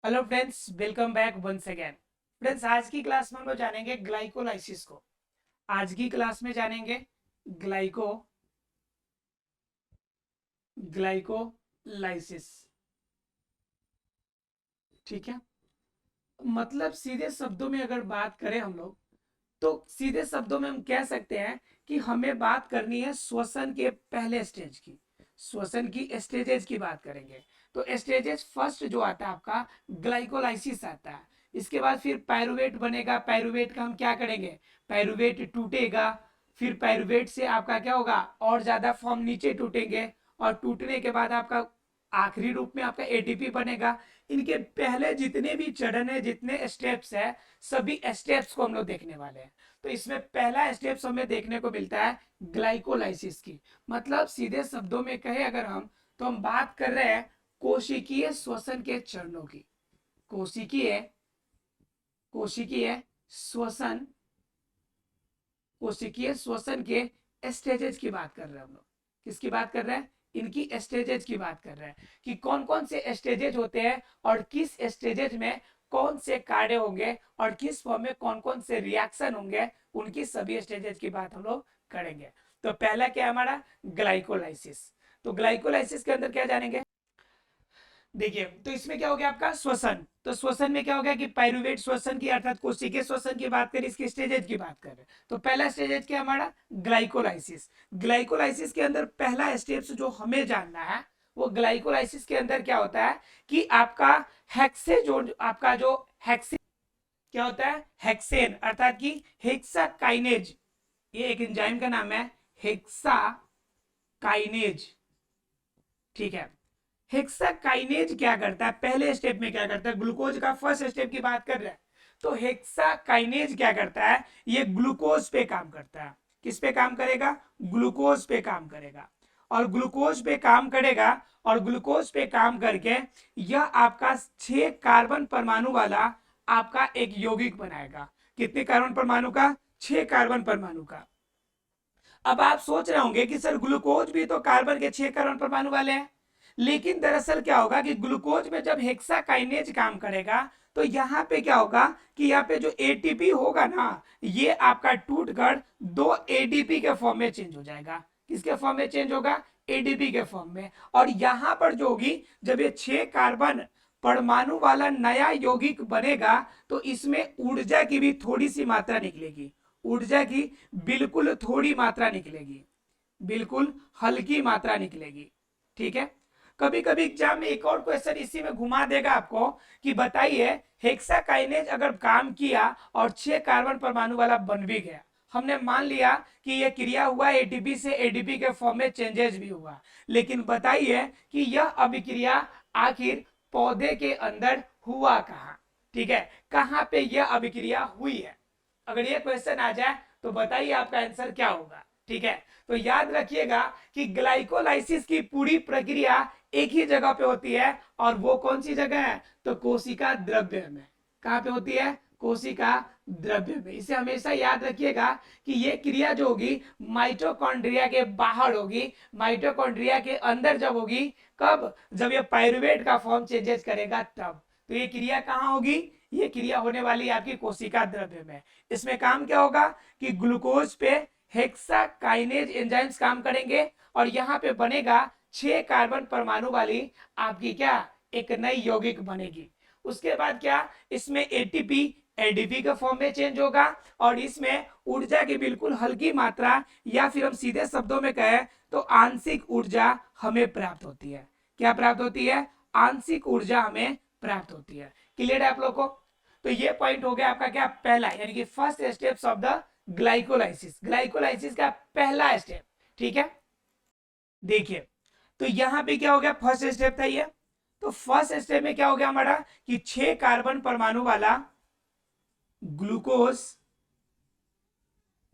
Hello friends, welcome back once again. Friends, आज की class में हम लोग जानेंगे ग्लाइकोलाइसिस को। आज की क्लास में जानेंगे ग्लाइको ग्लाइकोलाइसिस। ठीक है। मतलब सीधे शब्दों में अगर बात करें हम लोग, तो सीधे शब्दों में हम कह सकते हैं कि हमें बात करनी है श्वसन के पहले स्टेज की। श्वसन की स्टेजेस की बात करेंगे तो स्टेजेस फर्स्ट जो आता है आपका ग्लाइकोलाइसिस आता है। इसके बाद फिर पायरुवेट बनेगा। पायरुवेट का हम क्या करेंगे, पायरुवेट टूटेगा। फिर पायरुवेट से आपका क्या होगा, और ज्यादा फॉर्म नीचे टूटेंगे। और टूटने के बाद आपका आखिरी रूप में आपका एटीपी बनेगा। इनके पहले जितने भी चरण है, जितने स्टेप्स है, सभी स्टेप्स को हम लोग देखने वाले हैं। तो इसमें पहला स्टेप्स हमें देखने को मिलता है ग्लाइकोलाइसिस की। मतलब सीधे शब्दों में कहे अगर हम, तो हम बात कर रहे हैं कोशिकीय श्वसन के चरणों की। कोशिकीय कोशिकीय श्वसन कोशिकीय श्वसन के स्टेजेस की बात कर रहे हैं हम लोग। किसकी बात कर रहे हैं, इनकी स्टेजेस की बात कर रहे हैं कि कौन कौन से स्टेजेस होते हैं और किस स्टेजेस में कौन से कार्य होंगे और किस फॉर्म में कौन कौन से रिएक्शन होंगे, उनकी सभी स्टेजेस की बात हम लोग करेंगे। तो पहला क्या है हमारा, ग्लाइकोलाइसिस। तो ग्लाइकोलाइसिस के अंदर क्या जानेंगे, देखिए। तो इसमें क्या हो गया आपका श्वसन। तो श्वसन में क्या हो गया कि पायरुवेट श्वसन की अर्थात कोशिकीय श्वसन की बात करें, इसकी स्टेजेज की बात करें तो पहला स्टेजेज क्या हमारा, ग्लाइकोलाइसिस। ग्लाइकोलाइसिस के अंदर पहला स्टेप्स जो हमें जानना है, वो ग्लाइकोलाइसिस के अंदर क्या होता है कि आपका हेक्से जो आपका जो हेक्से क्या होता है, हेक्सेन अर्थात कि हेक्साकाइनेज, ये एक एंजाइम का नाम है हेक्साकाइनेज। ठीक है। हेक्साकाइनेज क्या करता है, पहले स्टेप में क्या करता है, ग्लूकोज का फर्स्ट स्टेप की बात कर रहे हैं। तो हेक्साकाइनेज क्या करता है, ये ग्लूकोज पे काम करता है। किस पे काम करेगा, ग्लूकोज पे काम करेगा। और ग्लूकोज पे काम करेगा और ग्लूकोज पे काम करके यह आपका 6 कार्बन परमाणु वाला आपका एक यौगिक बनाएगा। कितने कार्बन परमाणु का, 6 कार्बन परमाणु का। अब आप सोच रहे होंगे कि सर ग्लूकोज भी तो कार्बन के 6 कार्बन परमाणु वाले हैं। लेकिन दरअसल क्या होगा कि ग्लूकोज में जब हेक्साकाइनेज काम करेगा तो यहाँ पे क्या होगा कि यहाँ पे जो एटीपी होगा ना, ये आपका टूटकर 2 एडीपी के फॉर्म में चेंज हो जाएगा। किसके फॉर्म में चेंज होगा, एडीपी के फॉर्म में। और यहाँ पर जो होगी, जब ये 6 कार्बन परमाणु वाला नया यौगिक बनेगा तो इसमें ऊर्जा की भी थोड़ी सी मात्रा निकलेगी। ऊर्जा की बिल्कुल थोड़ी मात्रा निकलेगी, बिल्कुल हल्की मात्रा निकलेगी। ठीक है। कभी कभी एग्जाम में एक और क्वेश्चन इसी में घुमा देगा आपको कि बताइए हेक्साकाइनेज अगर काम किया और 6 कार्बन परमाणु वाला बन भी गया, हमने मान लिया कि यह क्रिया हुआ एटीपी से एडीपी के फॉर्म में चेंजेस भी हुआ, लेकिन बताइए कि यह अभिक्रिया आखिर पौधे के अंदर हुआ कहाँ। ठीक है, कहाँ पे यह अभिक्रिया हुई है। अगर ये क्वेश्चन आ जाए तो बताइए आपका आंसर क्या होगा। ठीक है। तो याद रखिएगा कि ग्लाइकोलाइसिस की पूरी प्रक्रिया एक ही जगह पे होती है, और वो कौन सी जगह है, तो कोशिका द्रव्य में। कहां पे होती है, कोशिका द्रव्य में। इसे हमेशा याद रखिएगा कि ये क्रिया जो होगी माइटोकॉन्ड्रिया के बाहर होगी, माइटोकॉन्ड्रिया के अंदर जब होगी, कब, जब ये पायरुवेट का फॉर्म चेंजेस करेगा तब। तो ये क्रिया कहां होगी, ये क्रिया होने वाली है आपकी कोशिका द्रव्य में। इसमें काम क्या होगा कि ग्लूकोज पे हेक्साकाइनेज एंजाइम्स काम करेंगे और यहाँ पे बनेगा 6 कार्बन परमाणु वाली आपकी क्या, एक नई यौगिक बनेगी। उसके बाद क्या, इसमें एटीपी एडीपी के फॉर्म में चेंज होगा और इसमें ऊर्जा की बिल्कुल हल्की मात्रा, या फिर हम सीधे शब्दों में कहें तो आंशिक ऊर्जा हमें प्राप्त होती है। क्या प्राप्त होती है, आंशिक ऊर्जा हमें प्राप्त होती है। क्लियर है आप लोग को। तो ये पॉइंट हो गया आपका क्या, पहला, यानी कि first steps of the glycolysis. Glycolysis का पहला स्टेप। ठीक है। देखिए, तो यहां पे क्या हो गया, फर्स्ट स्टेप था ये। तो फर्स्ट स्टेप में क्या हो गया हमारा कि 6 कार्बन परमाणु वाला ग्लूकोज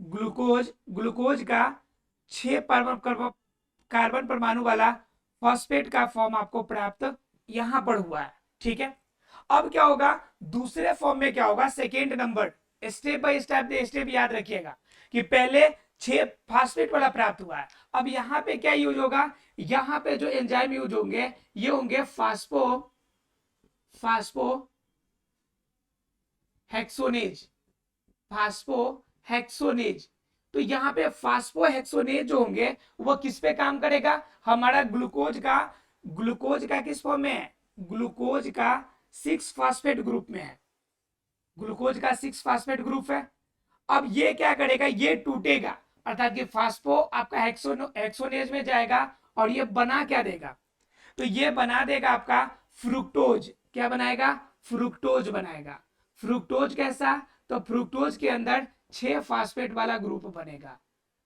ग्लूकोज ग्लूकोज का 6 कार्बन परमाणु वाला फॉस्फेट का फॉर्म आपको प्राप्त यहां पर हुआ है। ठीक है। अब क्या होगा, दूसरे फॉर्म में क्या होगा, second number, step by step याद रखिएगा कि पहले 6 फास्फेट वाला प्राप्त हुआ है। अब यहाँ पे क्या यूज होगा, यहाँ पे जो एंजाइम यूज होंगे ये होंगे फास्फो हेक्सोनेज, फास्फो हेक्सोनेज। तो यहाँ पे फास्फो हेक्सोनेज जो होंगे वो किस पे काम करेगा, हमारा ग्लूकोज का किस फॉर्म में है, ग्लूकोज का 6 फास्फेट ग्रुप में है, ग्लूकोज का 6 फास्फेट ग्रुप है। अब ये क्या करेगा, ये टूटेगा, अर्थात कि फास्फो आपका हेक्सोनेज में जाएगा और ये बना क्या देगा, तो ये बना देगा आपका फ्रुक्टोज। क्या बनाएगा, फ्रुक्टोज बनाएगा। फ्रुक्टोज कैसा, तो फ्रुक्टोज के अंदर 6 फास्फेट वाला ग्रुप बनेगा।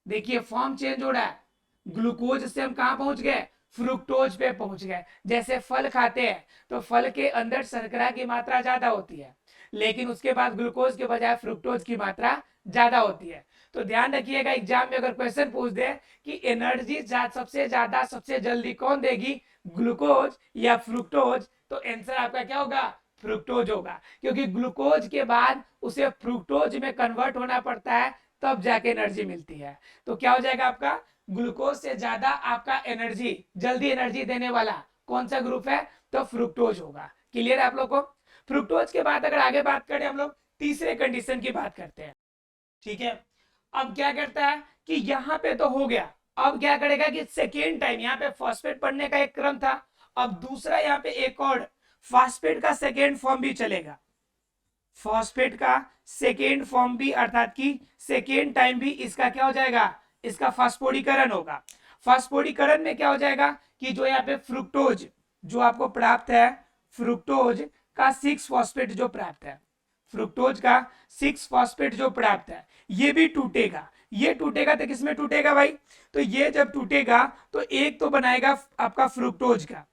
देखिए फॉर्म चेंज हो रहा है, ग्लूकोज से हम कहां पहुंच गए, फ्रुक्टोज पे पहुंच गए। जैसे फल खाते हैं तो फल के अंदर शर्करा की मात्रा ज्यादा होती है, लेकिन उसके बाद ग्लूकोज के बजाय फ्रुक्टोज की मात्रा ज्यादा होती है। तो ध्यान रखिएगा, एग्जाम में अगर क्वेश्चन पूछ दे कि एनर्जी सबसे ज्यादा सबसे जल्दी कौन देगी, ग्लूकोज या फ्रुक्टोज, तो आंसर आपका क्या होगा, फ्रुक्टोज होगा, क्योंकि ग्लूकोज के बाद उसे फ्रुक्टोज में कन्वर्ट होना पड़ता है, तब जाके एनर्जी मिलती है। तो क्या हो जाएगा आपका, ग्लूकोज से ज्यादा आपका एनर्जी, जल्दी एनर्जी देने वाला कौन सा ग्रुप है, तो फ्रुक्टोज होगा। क्लियर है आप लोग को। फ्रुक्टोज के बाद अगर आगे बात करें हम लोग तीसरे कंडीशन की बात करते हैं, ठीक है। अब क्या करता है कि यहाँ पे तो हो गया, अब क्या करेगा कि सेकेंड टाइम, यहाँ पे फॉस्फेट पढ़ने का एक क्रम था, अब दूसरा यहाँ पे एक और फॉस्फेट का सेकेंड फॉर्म भी चलेगा, फॉस्फेट का सेकेंड फॉर्म भी, अर्थात कि सेकेंड टाइम भी इसका क्या हो जाएगा, इसका फास्फोडीकरण होगा। फास्फोडीकरण में क्या हो जाएगा कि जो यहाँ पे फ्रुक्टोज जो आपको प्राप्त है, फ्रुक्टोज का 6 फॉस्फेट जो प्राप्त है, फ्रुक्टोज का 6 फॉस्फेट जो प्राप्त है, ये भी टूटेगा। ये टूटेगा तो किसमें टूटेगा भाई, तो ये जब टूटेगा तो एक तो बनाएगा आपका फ्रुक्टोज का,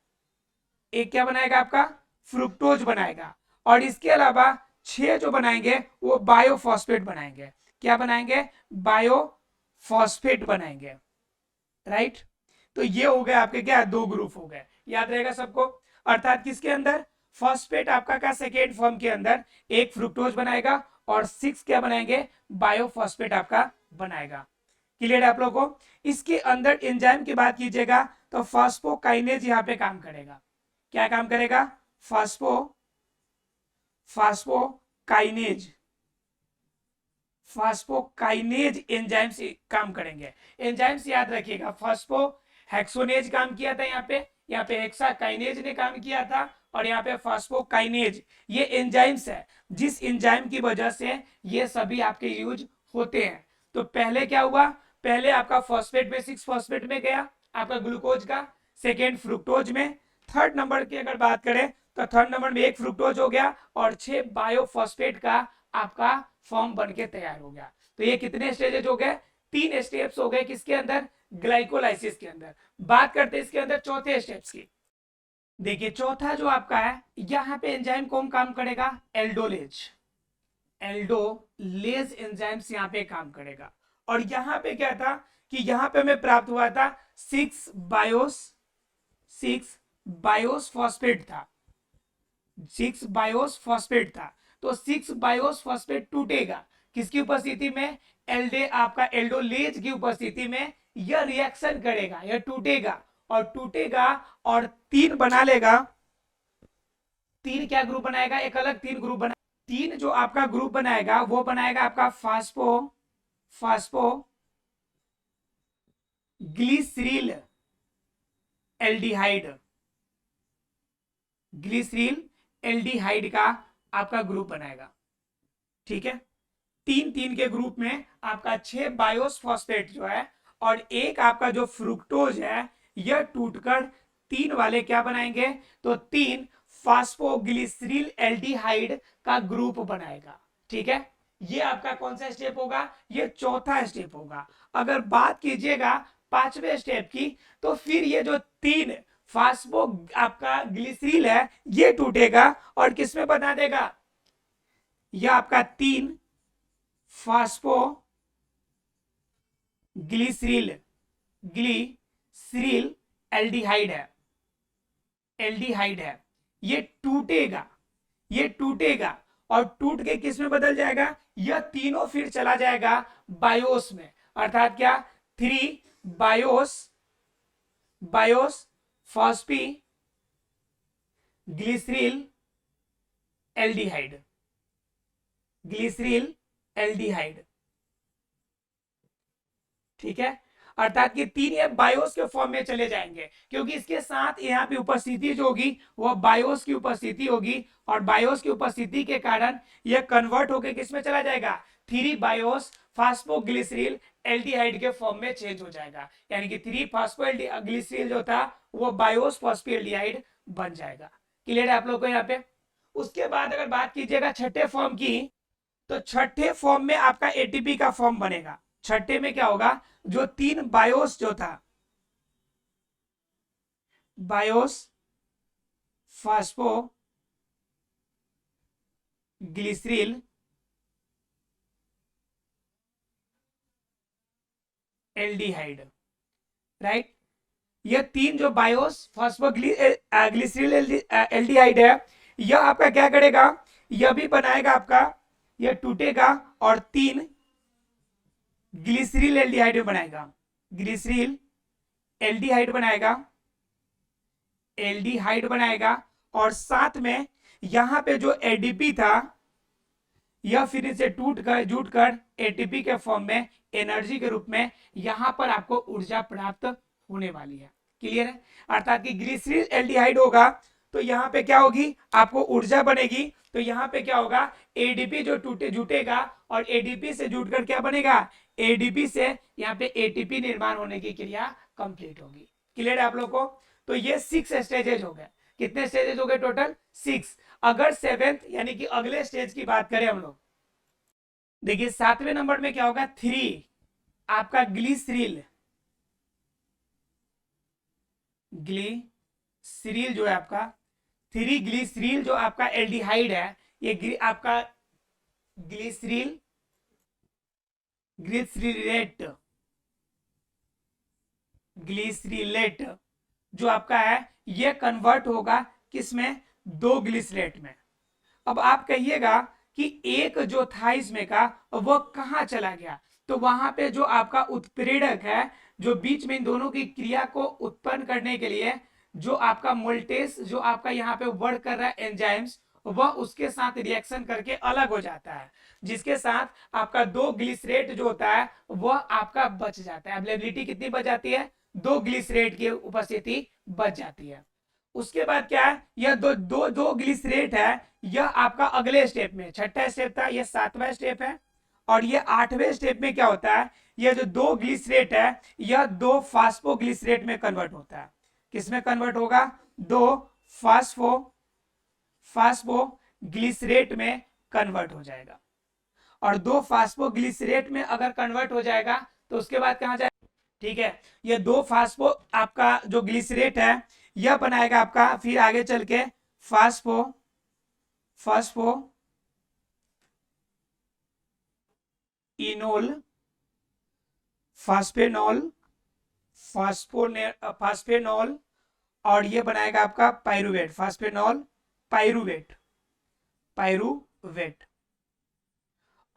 एक क्या बनाएगा आपका फ्रुक्टोज बनाएगा, और इसके अलावा 6 जो बनाएंगे वो बायोफॉस्फेट बनाएंगे। क्या बनाएंगे, बायोफॉस्फेट बनाएंगे, राइट। तो ये हो गए आपके क्या, 2 ग्रुप हो गए, याद रहेगा सबको। अर्थात किसके अंदर, फॉस्फेट आपका का सेकेंड फॉर्म के अंदर एक फ्रुक्टोज बनाएगा और 6 क्या बनाएंगे, बायोफॉस्फेट आपका बनाएगा। क्लियर है आप लोगों को। इसके अंदर एंजाइम की बात कीजिएगा तो फास्फोकाइनेज यहाँ पे काम करेगा। क्या काम करेगा, फास्फोकाइनेज, फास्फोकाइनेज एंजाइम से काम करेंगे। एंजाइम से याद रखिएगा, फास्फो हेक्सोनेज काम किया था यहाँ पे हेक्साकाइनेज ने काम किया था, और यहाँ पे फास्फोकाइनेज, ये एंजाइम्स है जिस एंजाइम की वजह से ये सभी आपके यूज होते हैं। तो पहले क्या हुआ, पहले आपका फॉस्फेट में 6 फॉस्फेट में गया आपका ग्लूकोज का, सेकेंड फ्रुक्टोज में, थर्ड नंबर की अगर बात करें तो थर्ड नंबर में एक फ्रुक्टोज हो गया और 6 बायोफॉस्फेट का आपका फॉर्म बन के तैयार हो गया। तो ये कितने स्टेजेस हो गए, 3 स्टेप्स हो गए किसके अंदर, ग्लाइकोलाइसिस के अंदर। बात करते हैं इसके अंदर चौथे स्टेप्स की। देखिए चौथा जो आपका है, यहाँ पे एंजाइम कौन काम करेगा, एल्डोलेज, एल्डोलेज एंजाइम्स यहाँ पे काम करेगा। और यहाँ पे क्या था कि यहाँ पे हमें प्राप्त हुआ था 6 बायोस फॉस्फेट था, 6 बायोस फॉस्फेट था। तो 6 बायोस फॉस्फेट टूटेगा किसकी उपस्थिति में, आपका एल्डोलेज की उपस्थिति में, यह रिएक्शन करेगा, यह टूटेगा और 3 बना लेगा। 3 क्या ग्रुप बनाएगा, एक अलग 3 ग्रुप बना, 3 जो आपका ग्रुप बनाएगा वो बनाएगा आपका फास्फो ग्लिसरील एल्डिहाइड, ग्लिसरील एल्डिहाइड का आपका ग्रुप बनाएगा, ठीक है। 3 के ग्रुप में आपका 6 बायोस फॉस्फेट जो है और एक आपका जो फ्रुक्टोज है, यह टूटकर 3 वाले क्या बनाएंगे, तो 3 फास्फोग्लिसरील एल्डिहाइड का ग्रुप बनाएगा, ठीक है। ये आपका कौन सा स्टेप होगा, ये चौथा स्टेप होगा। अगर बात कीजिएगा 5वें स्टेप की, तो फिर ये जो 3 फास्फो आपका ग्लिसरील है ये टूटेगा और किसमें बना देगा, यह आपका 3 फास्फो ग्लिसरील एल्डिहाइड है, ये टूटेगा और टूट के किस में बदल जाएगा, यह तीनों फिर चला जाएगा बायोस में, अर्थात क्या 3 बायोस फॉस्फी ग्लिसरील एल्डिहाइड, ग्लिसरील एल्डिहाइड, ठीक है। अर्थात ये तीन ये बायोस के फॉर्म में चले जाएंगे, क्योंकि इसके साथ यहाँ पे उपस्थिति जो होगी वो बायोस की उपस्थिति होगी, और बायोस की उपस्थिति के कारण यह कन्वर्ट होकर किस में चला जाएगा, 3 बायोस फास्फोग्लिसरील एल्डिहाइड के फॉर्म में चेंज हो जाएगा, यानी कि 3 फास्फोग्लिसरील जो था वो बायोस फॉस्फेल्डिहाइड बन जाएगा। क्लियर है आप लोग को यहाँ पे। उसके बाद अगर बात कीजिएगा छठे फॉर्म की, तो छठे फॉर्म में आपका एटीपी का फॉर्म बनेगा। छठे में क्या होगा, जो 3 बायोस जो था, बायोस फास्फो ग्लिसरील एल्डिहाइड, राइट। ये 3 जो बायोस फास्फोग्लिसरील एल्डिहाइड है, यह आपका क्या करेगा, यह भी बनाएगा आपका, यह टूटेगा और 3 ग्लिसरील एल्डिहाइड बनाएगा, ग्लिसरील एल्डिहाइड बनाएगा, एल्डिहाइड बनाएगा, और साथ में यहां पे जो एडीपी था यह फिर से जुटकर एटीपी के फॉर्म में एनर्जी के रूप में यहां पर आपको ऊर्जा प्राप्त होने वाली है। क्लियर है। अर्थात कि ग्लिसरील एल्डिहाइड होगा तो यहाँ पे क्या होगी, आपको ऊर्जा बनेगी, तो यहाँ पे क्या होगा, एडीपी जो जुटेगा और एडीपी से जुटकर क्या बनेगा, एडीपी से यहाँ पे एटीपी निर्माण होने की क्रिया कंप्लीट होगी। क्लियर है आप लोग को। तो ये 6 स्टेजेज हो गए। कितने स्टेजेज हो गए टोटल, 6। अगर 7th यानी कि अगले स्टेज की बात करें हम लोग, देखिए 7वें नंबर में क्या होगा, 3 आपका ग्लिसरील, ग्लिसरील जो है आपका 3 ग्लिसरील जो आपका एल्डिहाइड है, ये आपका ग्लिसरील ग्लिसरीलेट, ग्लिसरीलेट जो आपका है ये कन्वर्ट होगा किसमें, 2 ग्लिसरेट में। अब आप कहिएगा कि एक जो था इसमें का वो कहां चला गया, तो वहां पे जो आपका उत्प्रेरक है, जो बीच में इन दोनों की क्रिया को उत्पन्न करने के लिए जो आपका मोल्टेस जो आपका यहाँ पे वर्क कर रहा है एंजाइम्स, वह उसके साथ रिएक्शन करके अलग हो जाता है, जिसके साथ आपका 2 ग्लिसरेट जो होता है वह आपका बच जाता है। अवेलेबिलिटी कितनी बच जाती है, 2 ग्लिसरेट की उपस्थिति बच जाती है। उसके बाद क्या है, यह दो ग्लिसरेट है, यह आपका अगले स्टेप में, छठा स्टेप था, यह 7वां स्टेप है, और ये 8वें स्टेप में क्या होता है, यह जो 2 ग्लिसरेट है यह 2 फास्फोग्लिसरेट में कन्वर्ट होता है। किसमें कन्वर्ट होगा, 2 फास्फोग्लिसरेट में कन्वर्ट हो जाएगा, और 2 फास्फोग्लिसरेट में अगर कन्वर्ट हो जाएगा तो उसके बाद कहां जाएगा, ठीक है। ये 2 फास्फो आपका जो ग्लिसरेट है यह बनाएगा आपका फिर आगे चल के फास्फो इनोल फास्फेनॉल फास्फेनॉल, और ये बनाएगा आपका पायरुवेट, फास्फेनॉल पायरुवेट,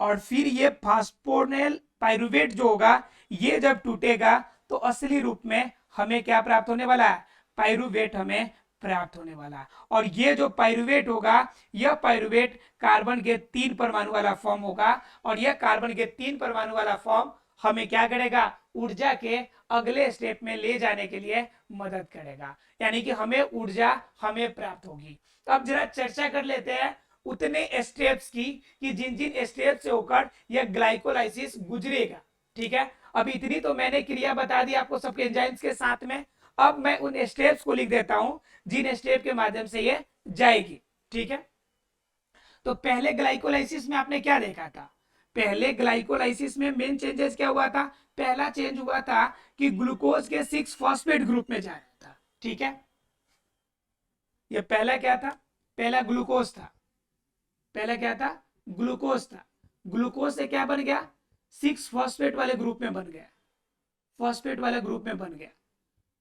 और फिर ये फास्फोनेल पायरुवेट जो होगा ये जब टूटेगा तो असली रूप में हमें क्या प्राप्त होने वाला है, पायरुवेट हमें प्राप्त होने वाला है। और ये जो पायरुवेट होगा यह पायरुवेट कार्बन के 3 परमाणु वाला फॉर्म होगा, और यह कार्बन के 3 परमाणु वाला फॉर्म हमें क्या करेगा, ऊर्जा के अगले स्टेप में ले जाने के लिए मदद करेगा, यानी कि हमें ऊर्जा हमें प्राप्त होगी। तो अब जरा चर्चा कर लेते हैं उतने स्टेप्स की कि जिन जिन स्टेप से होकर यह ग्लाइकोलाइसिस गुजरेगा। ठीक है, अब इतनी तो मैंने क्रिया बता दी आपको सबके एंजाइम्स के साथ में। अब मैं उन स्टेप्स को लिख देता हूं जिन स्टेप के माध्यम से ये जाएगी। ठीक है, तो पहले ग्लाइकोलाइसिस में आपने क्या देखा था, पहले ग्लाइकोलाइसिस में मेन चेंजेस क्या हुआ था, पहला चेंज हुआ था कि ग्लूकोज के 6 फॉस्फेट ग्रुप में जा रहा था। ठीक है, ये पहला क्या था, पहला ग्लूकोज था, पहला क्या था, ग्लूकोज था। ग्लूकोज से क्या बन गया, 6 फॉस्फेट वाले ग्रुप में बन गया, फॉस्फेट वाले ग्रुप में बन गया।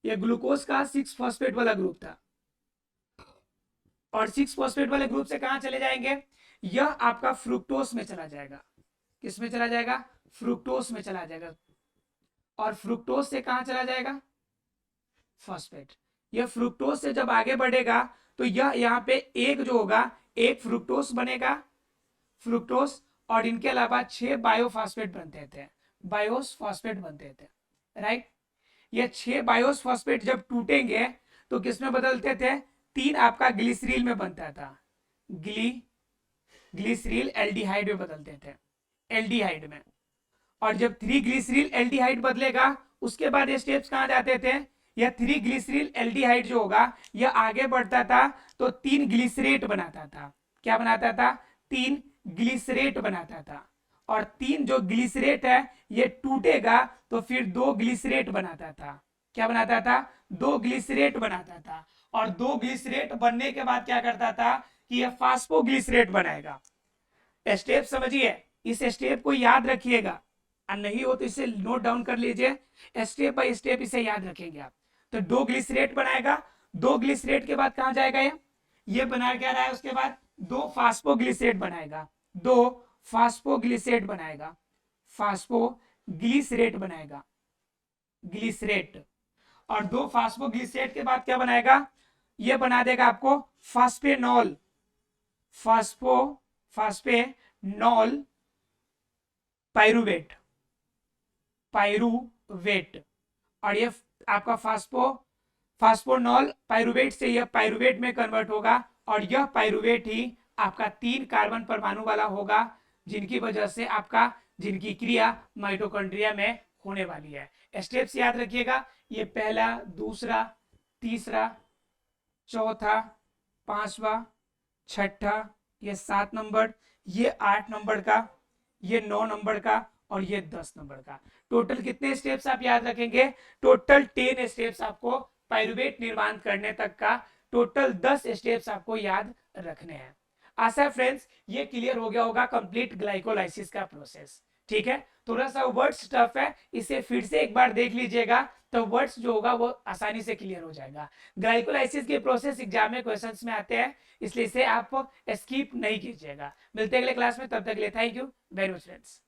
ये ग्लूकोज का 6 फॉस्फेट वाला ग्रुप था, और 6 फॉस्फेट वाले ग्रुप से कहां चले जाएंगे, यह आपका फ्रुक्टोज में चला जाएगा। किस में चला जाएगा, फ्रुक्टोज में चला जाएगा, और फ्रुक्टोज से कहां चला जाएगा, फॉस्फेट। यह फ्रुक्टोज से जब आगे बढ़ेगा तो यह यहाँ पे एक जो होगा एक फ्रुक्टोस बनेगा, फ्रुक्टोस, और इनके अलावा 6 बायोफॉस्फेट बनते थे, बायोस फॉस्फेट बनते थे, राइट। ये 6 बायोस फॉस्फेट जब टूटेंगे तो किसमें बदलते थे, 3 आपका ग्लिसरील में बनता था, ग्लिसरील एल्डिहाइड में बदलते थे, एल्डिहाइड में। और जब 3 ग्लिसरील एल्डिहाइड बदलेगा उसके बाद ये स्टेप्स कहाँ जाते थे, यह 3 ग्लिसरील एल्डिहाइड जो होगा यह आगे बढ़ता था तो 3 ग्लिसरेट बनाता था। क्या बनाता था, 3 ग्लिसरेट बनाता था। और 3 जो ग्लिसरेट है ये टूटेगा तो फिर 2 ग्लिसरेट बनाता था। क्या बनाता था, 2 ग्लिसरेट बनाता था। और 2 ग्लिसरेट बनने के बाद क्या करता था कि यह फास्फोग्लिसरेट बनाएगा। स्टेप समझिए, इस स्टेप को याद रखिएगा, और नहीं हो तो इसे नोट डाउन कर लीजिए, स्टेप बाय स्टेप इसे याद रखेंगे आप। तो 2 ग्लिसरेट बनाएगा, 2 ग्लिसरेट के बाद कहां जाएगा, ये बना क्या रहा है, उसके बाद 2 फास्फोग्लिसरेट बनाएगा, 2 फास्फोग्लिसरेट बनाएगा, फास्फोग्लिसरेट बनाएगा, ग्लिसरेट। और 2 फास्फोग्लिसरेट के बाद क्या बनाएगा, ये बना देगा आपको फास्फेनॉल, फास्फेनॉल पाइरुवेट, पाइरुवेट। और ये आपका फास्फोनॉल पाइरुवेट से यह पाइरुवेट में कन्वर्ट होगा, और यह पाइरुवेट ही आपका 3 कार्बन परमाणु वाला होगा, जिनकी वजह से आपका जिनकी क्रिया माइटोकॉन्ड्रिया में होने वाली है। स्टेप्स याद रखिएगा, ये पहला, दूसरा, तीसरा, चौथा, पांचवा, छठा, ये 7 नंबर, ये 8 नंबर का, ये 9 नंबर का, और ये 10 नंबर का। टोटल कितने स्टेप्स आप याद रखेंगे, टोटल 10 स्टेप्स आपको पाइरुवेट निर्माण करने तक का, टोटल 10 स्टेप्स आपको याद रखने हैं। आशा है फ्रेंड्स ये क्लियर हो गया होगा कंप्लीट ग्लाइकोलाइसिस का प्रोसेस। ठीक है, थोड़ा सा वर्ड्स टफ है, इसे फिर से एक बार देख लीजिएगा तो वर्ड्स जो होगा वो आसानी से क्लियर हो जाएगा। ग्लाइकोलाइसिस के प्रोसेस एग्जाम में क्वेश्चंस में आते हैं, इसलिए इसे आप स्किप नहीं कीजिएगा। मिलते हैं अगले क्लास में, तब तक के लिए thank you very much friends.